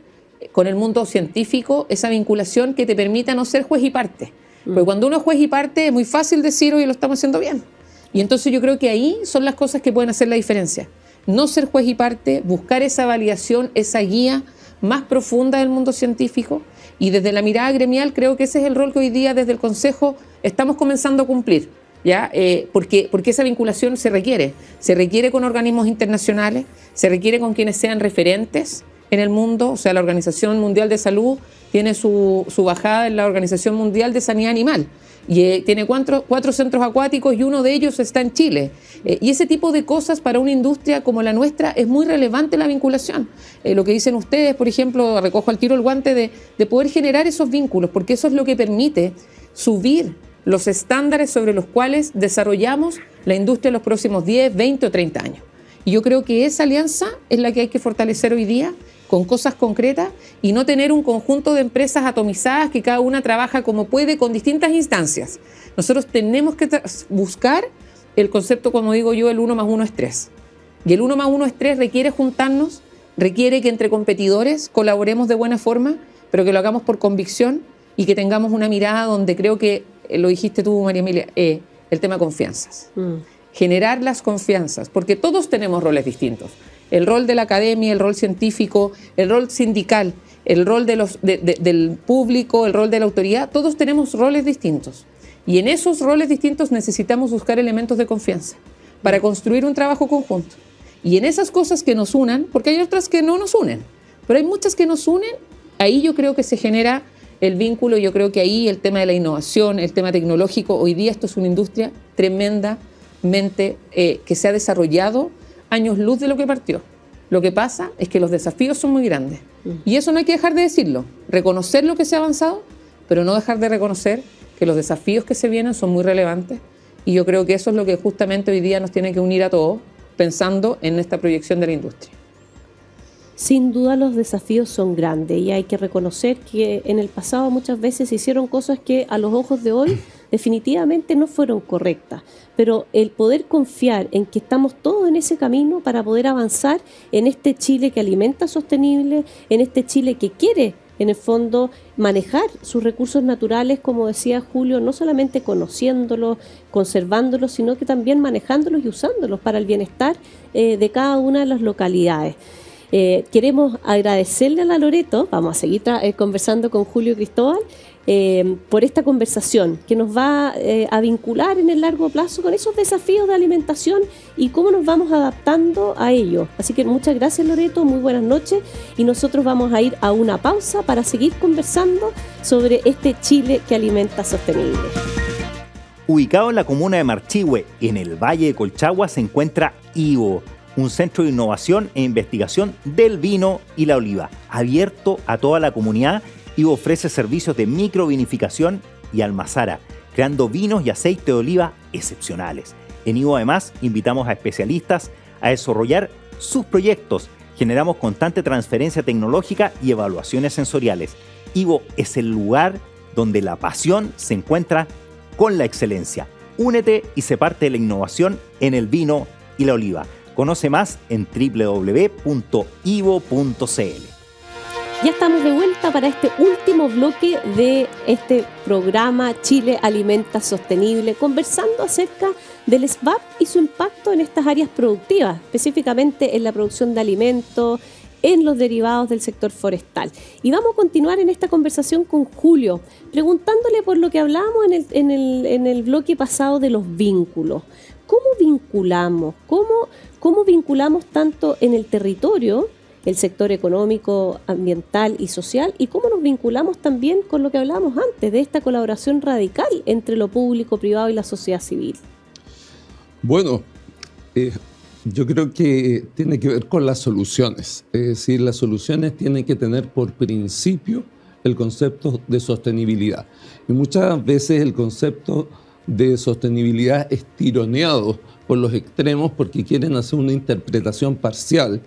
Speaker 3: con el mundo científico, esa vinculación que te permita no ser juez y parte. Porque cuando uno es juez y parte es muy fácil decir, oye, lo estamos haciendo bien. Y entonces yo creo que ahí son las cosas que pueden hacer la diferencia. No ser juez y parte, buscar esa validación, esa guía más profunda del mundo científico. Y desde la mirada gremial creo que ese es el rol que hoy día desde el Consejo estamos comenzando a cumplir. ¿Ya? Porque esa vinculación se requiere con organismos internacionales, se requiere con quienes sean referentes en el mundo. O sea, la Organización Mundial de Salud tiene su bajada en la Organización Mundial de Sanidad Animal y tiene cuatro centros acuáticos y uno de ellos está en Chile. Y ese tipo de cosas para una industria como la nuestra es muy relevante la vinculación. Lo que dicen ustedes, por ejemplo, recojo al tiro el guante de poder generar esos vínculos, porque eso es lo que permite subir los estándares sobre los cuales desarrollamos la industria en los próximos 10, 20 o 30 años. Y yo creo que esa alianza es la que hay que fortalecer hoy día con cosas concretas y no tener un conjunto de empresas atomizadas que cada una trabaja como puede con distintas instancias. Nosotros tenemos que buscar el concepto, como digo yo, el 1 más 1 es 3. Y el 1 más 1 es 3 requiere juntarnos, requiere que entre competidores colaboremos de buena forma, pero que lo hagamos por convicción y que tengamos una mirada donde creo que lo dijiste tú, María Emilia, el tema confianzas. Generar las confianzas, porque todos tenemos roles distintos. El rol de la academia, el rol científico, el rol sindical, el rol del público, el rol de la autoridad, todos tenemos roles distintos. Y en esos roles distintos necesitamos buscar elementos de confianza para construir un trabajo conjunto. Y en esas cosas que nos unan, porque hay otras que no nos unen, pero hay muchas que nos unen, ahí yo creo que se genera el vínculo. Yo creo que ahí el tema de la innovación, el tema tecnológico, hoy día esto es una industria tremendamente que se ha desarrollado años luz de lo que partió. Lo que pasa es que los desafíos son muy grandes. Y eso no hay que dejar de decirlo. Reconocer lo que se ha avanzado, pero no dejar de reconocer que los desafíos que se vienen son muy relevantes. Y yo creo que eso es lo que justamente hoy día nos tiene que unir a todos, pensando en esta proyección de la industria.
Speaker 1: Sin duda los desafíos son grandes y hay que reconocer que en el pasado muchas veces se hicieron cosas que a los ojos de hoy definitivamente no fueron correctas, pero el poder confiar en que estamos todos en ese camino para poder avanzar en este Chile que alimenta sostenible, en este Chile que quiere en el fondo manejar sus recursos naturales, como decía Julio, no solamente conociéndolos, conservándolos, sino que también manejándolos y usándolos para el bienestar de cada una de las localidades. Queremos agradecerle a la Loreto, vamos a seguir conversando con Julio Cristóbal, por esta conversación que nos va a vincular en el largo plazo con esos desafíos de alimentación y cómo nos vamos adaptando a ellos. Así que muchas gracias, Loreto, muy buenas noches, y nosotros vamos a ir a una pausa para seguir conversando sobre este Chile que alimenta sostenible.
Speaker 5: Ubicado en la comuna de Marchihue, en el Valle de Colchagua, se encuentra IVO, un centro de innovación e investigación del vino y la oliva, abierto a toda la comunidad. IVO ofrece servicios de microvinificación y almazara, creando vinos y aceite de oliva excepcionales. En IVO además invitamos a especialistas a desarrollar sus proyectos. Generamos constante transferencia tecnológica y evaluaciones sensoriales. IVO es el lugar donde la pasión se encuentra con la excelencia. Únete y sé parte de la innovación en el vino y la oliva. Conoce más en www.ivo.cl.
Speaker 1: Ya estamos de vuelta para este último bloque de este programa Chile Alimenta Sostenible, conversando acerca del SVAP y su impacto en estas áreas productivas, específicamente en la producción de alimentos, en los derivados del sector forestal. Y vamos a continuar en esta conversación con Julio, preguntándole por lo que hablábamos en el bloque pasado de los vínculos. ¿Cómo vinculamos? ¿Cómo vinculamos tanto en el territorio, el sector económico, ambiental y social, y cómo nos vinculamos también con lo que hablábamos antes, de esta colaboración radical entre lo público, privado y la sociedad civil?
Speaker 4: Bueno, yo creo que tiene que ver con las soluciones. Es decir, las soluciones tienen que tener por principio el concepto de sostenibilidad. Y muchas veces el concepto de sostenibilidad es tironeado por los extremos porque quieren hacer una interpretación parcial.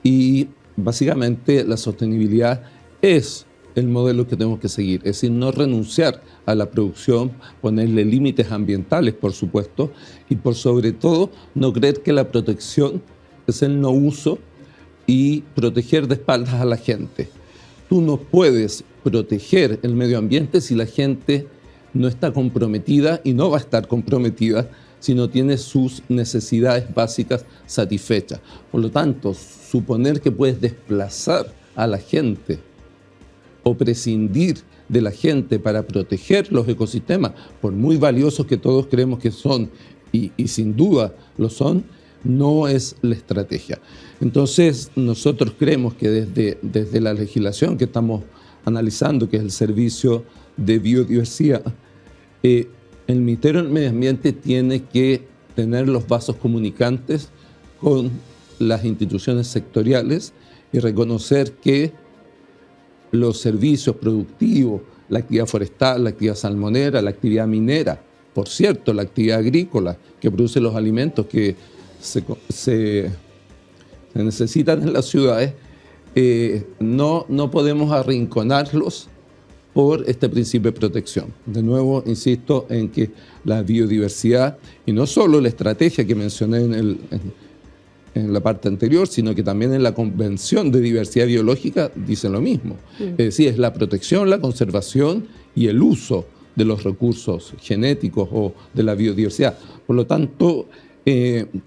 Speaker 4: Y básicamente la sostenibilidad es el modelo que tenemos que seguir. Es decir, no renunciar a la producción, ponerle límites ambientales, por supuesto, y por sobre todo no creer que la protección es el no uso y proteger de espaldas a la gente. Tú no puedes proteger el medio ambiente si la gente no está comprometida y no va a estar comprometida si no tiene sus necesidades básicas satisfechas. Por lo tanto, suponer que puedes desplazar a la gente o prescindir de la gente para proteger los ecosistemas, por muy valiosos que todos creemos que son, y sin duda lo son, no es la estrategia. Entonces, nosotros creemos que desde la legislación que estamos analizando, que es el Servicio de Biodiversidad, el Ministerio del Medio Ambiente tiene que tener los vasos comunicantes con las instituciones sectoriales y reconocer que los servicios productivos, la actividad forestal, la actividad salmonera, la actividad minera, por cierto, la actividad agrícola que produce los alimentos que se necesitan en las ciudades, no podemos arrinconarlos por este principio de protección. De nuevo, insisto en que la biodiversidad, y no solo la estrategia que mencioné en la parte anterior, sino que también en la Convención de Diversidad Biológica dicen lo mismo. Es decir, es la protección, la conservación y el uso de los recursos genéticos o de la biodiversidad. Por lo tanto,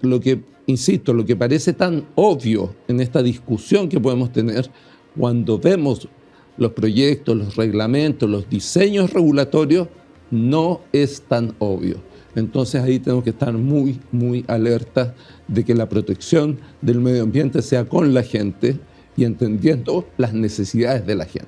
Speaker 4: lo que parece tan obvio en esta discusión que podemos tener cuando vemos los proyectos, los reglamentos, los diseños regulatorios, no es tan obvio. Entonces ahí tenemos que estar muy, muy alertas de que la protección del medio ambiente sea con la gente y entendiendo las necesidades de la gente.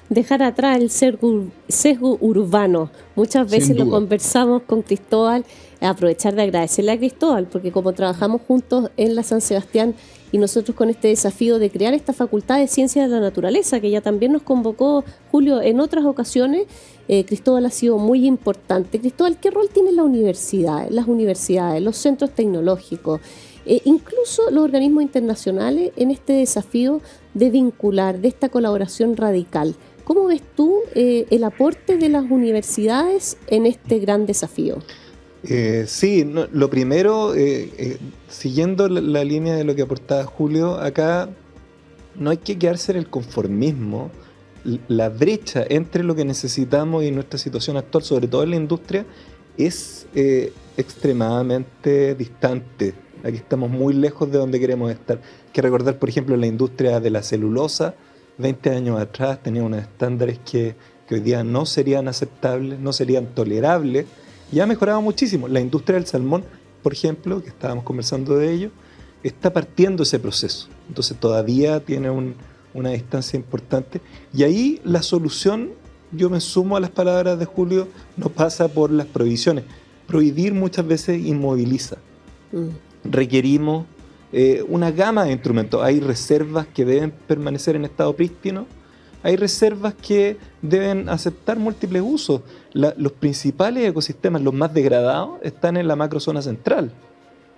Speaker 1: Dejar atrás el sesgo urbano. Muchas veces lo conversamos con Cristóbal, aprovechar de agradecerle a Cristóbal, porque como trabajamos juntos en la San Sebastián y nosotros con este desafío de crear esta facultad de ciencia de la naturaleza, que ya también nos convocó Julio en otras ocasiones, Cristóbal ha sido muy importante. Cristóbal, ¿qué rol tienen las universidades, los centros tecnológicos, incluso los organismos internacionales en este desafío de vincular, de esta colaboración radical? ¿Cómo ves tú el aporte de las universidades en este gran desafío?
Speaker 2: Sí, lo primero, siguiendo la línea de lo que aportaba Julio, acá no hay que quedarse en el conformismo. La brecha entre lo que necesitamos y nuestra situación actual, sobre todo en la industria, es extremadamente distante. Aquí estamos muy lejos de donde queremos estar. Hay que recordar, por ejemplo, la industria de la celulosa, 20 años atrás tenía unos estándares que hoy día no serían aceptables, no serían tolerables, y ha mejorado muchísimo. La industria del salmón, por ejemplo, que estábamos conversando de ello, está partiendo ese proceso. Entonces todavía tiene una distancia importante. Y ahí la solución, yo me sumo a las palabras de Julio, no pasa por las prohibiciones. Prohibir muchas veces inmoviliza. Requerimos una gama de instrumentos. Hay reservas que deben permanecer en estado prístino. Hay reservas que deben aceptar múltiples usos. Los principales ecosistemas, los más degradados, están en la macrozona central.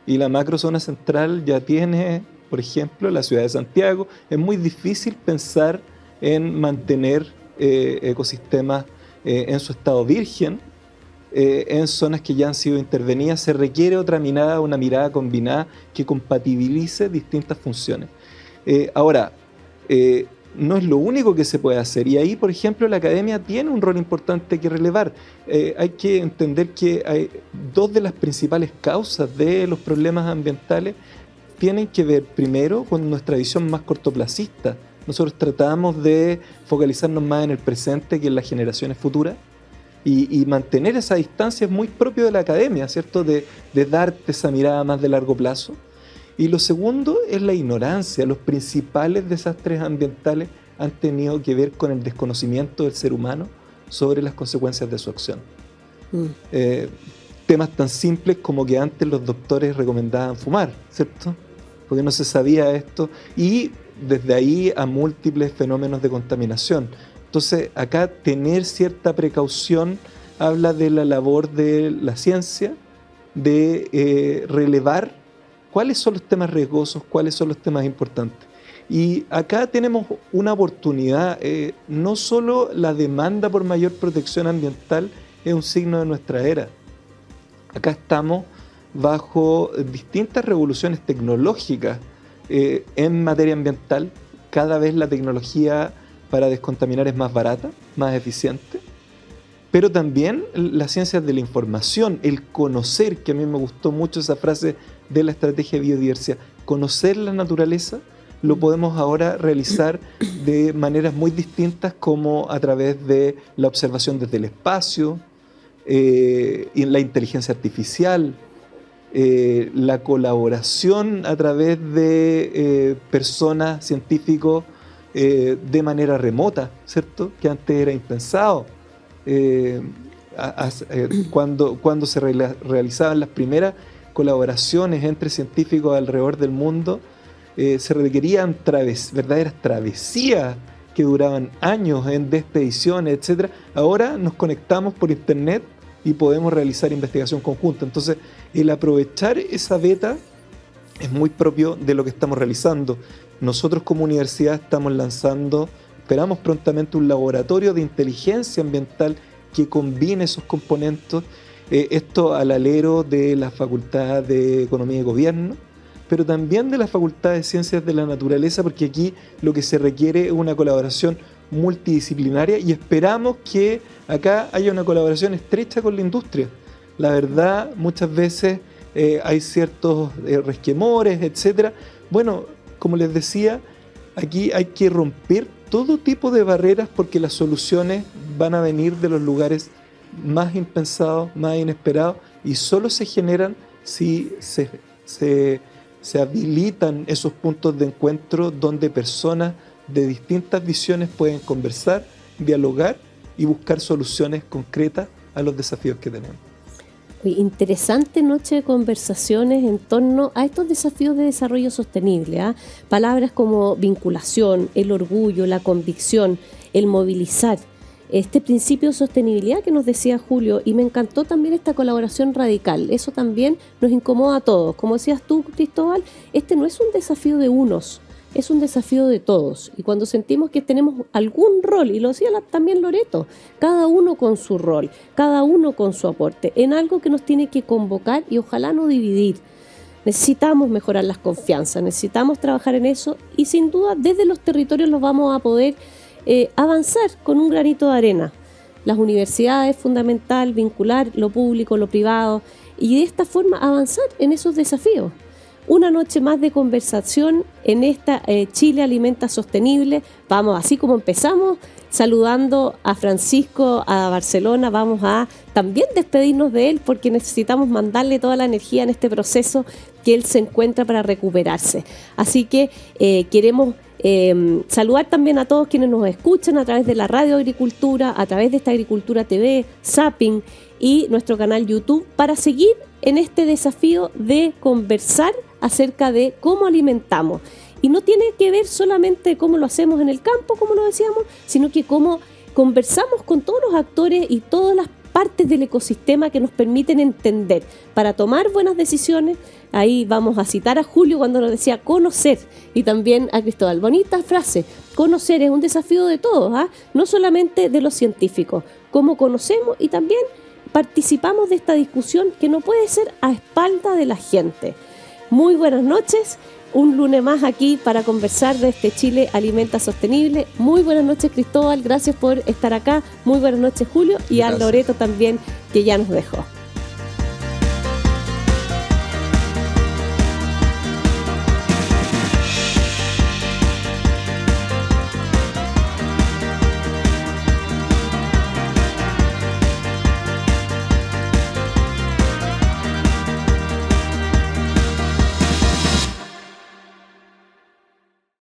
Speaker 2: Y la macrozona central ya tiene, por ejemplo, la ciudad de Santiago. Es muy difícil pensar en mantener ecosistemas en su estado virgen, en zonas que ya han sido intervenidas. Se requiere otra mirada, una mirada combinada que compatibilice distintas funciones. Ahora, no es lo único que se puede hacer, y ahí, por ejemplo, la academia tiene un rol importante que relevar. Hay que entender que hay dos de las principales causas de los problemas ambientales tienen que ver primero con nuestra visión más cortoplacista. Nosotros tratamos de focalizarnos más en el presente que en las generaciones futuras, y mantener esa distancia es muy propio de la academia, ¿cierto? De darte esa mirada más de largo plazo. Y lo segundo es la ignorancia. Los principales desastres ambientales han tenido que ver con el desconocimiento del ser humano sobre las consecuencias de su acción. temas tan simples como que antes los doctores recomendaban fumar, ¿cierto? Porque no se sabía esto, y desde ahí a múltiples fenómenos de contaminación. Entonces, acá tener cierta precaución habla de la labor de la ciencia, de relevar cuáles son los temas riesgosos, cuáles son los temas importantes. Y acá tenemos una oportunidad, no solo la demanda por mayor protección ambiental es un signo de nuestra era. Acá estamos bajo distintas revoluciones tecnológicas en materia ambiental. Cada vez la tecnología para descontaminar es más barata, más eficiente, pero también las ciencias de la información, el conocer, que a mí me gustó mucho esa frase de la estrategia de biodiversidad, conocer la naturaleza, lo podemos ahora realizar de maneras muy distintas, como a través de la observación desde el espacio, y la inteligencia artificial, la colaboración a través de personas, científicos, de manera remota, ¿cierto? Que antes era impensado. Cuando se realizaban las primeras colaboraciones entre científicos alrededor del mundo, se requerían verdaderas travesías que duraban años de expediciones, etc. Ahora nos conectamos por internet y podemos realizar investigación conjunta. Entonces, el aprovechar esa beta es muy propio de lo que estamos realizando. Nosotros como universidad estamos lanzando, esperamos prontamente, un laboratorio de inteligencia ambiental que combine esos componentes, esto al alero de la Facultad de Economía y Gobierno, pero también de la Facultad de Ciencias de la Naturaleza, porque aquí lo que se requiere es una colaboración multidisciplinaria, y esperamos que acá haya una colaboración estrecha con la industria. La verdad, muchas veces hay ciertos resquemores, etc. Bueno, como les decía, aquí hay que romper todo tipo de barreras, porque las soluciones van a venir de los lugares más impensados, más inesperados, y solo se generan si se habilitan esos puntos de encuentro donde personas de distintas visiones pueden conversar, dialogar y buscar soluciones concretas a los desafíos que tenemos.
Speaker 1: Interesante noche de conversaciones en torno a estos desafíos de desarrollo sostenible, ¿eh? Palabras como vinculación, el orgullo, la convicción, el movilizar, este principio de sostenibilidad que nos decía Julio, y me encantó también esta colaboración radical. Eso también nos incomoda a todos. Como decías tú, Cristóbal, este no es un desafío de unos, es un desafío de todos. Y cuando sentimos que tenemos algún rol, y lo decía también Loreto, cada uno con su rol, cada uno con su aporte, en algo que nos tiene que convocar y ojalá no dividir. Necesitamos mejorar las confianzas, necesitamos trabajar en eso, y sin duda desde los territorios los vamos a poder avanzar con un granito de arena. Las universidades, es fundamental vincular lo público, lo privado, y de esta forma avanzar en esos desafíos. Una noche más de conversación en esta Chile Alimenta Sostenible. Vamos, así como empezamos, saludando a Francisco, a Barcelona, vamos a también despedirnos de él, porque necesitamos mandarle toda la energía en este proceso que él se encuentra para recuperarse. Así que queremos saludar también a todos quienes nos escuchan a través de la Radio Agricultura, a través de esta Agricultura TV, Zapping y nuestro canal YouTube, para seguir en este desafío de conversar acerca de cómo alimentamos. Y no tiene que ver solamente cómo lo hacemos en el campo, como lo decíamos, sino que cómo conversamos con todos los actores y todas las partes del ecosistema que nos permiten entender para tomar buenas decisiones. Ahí vamos a citar a Julio cuando nos decía conocer, y también a Cristóbal. Bonita frase, conocer es un desafío de todos, ¿ah? No solamente de los científicos. Cómo conocemos y también participamos de esta discusión que no puede ser a espalda de la gente. Muy buenas noches, un lunes más aquí para conversar de este Chile Alimenta Sostenible. Muy buenas noches, Cristóbal, gracias por estar acá. Muy buenas noches, Julio, y a Loreto también, que ya nos dejó.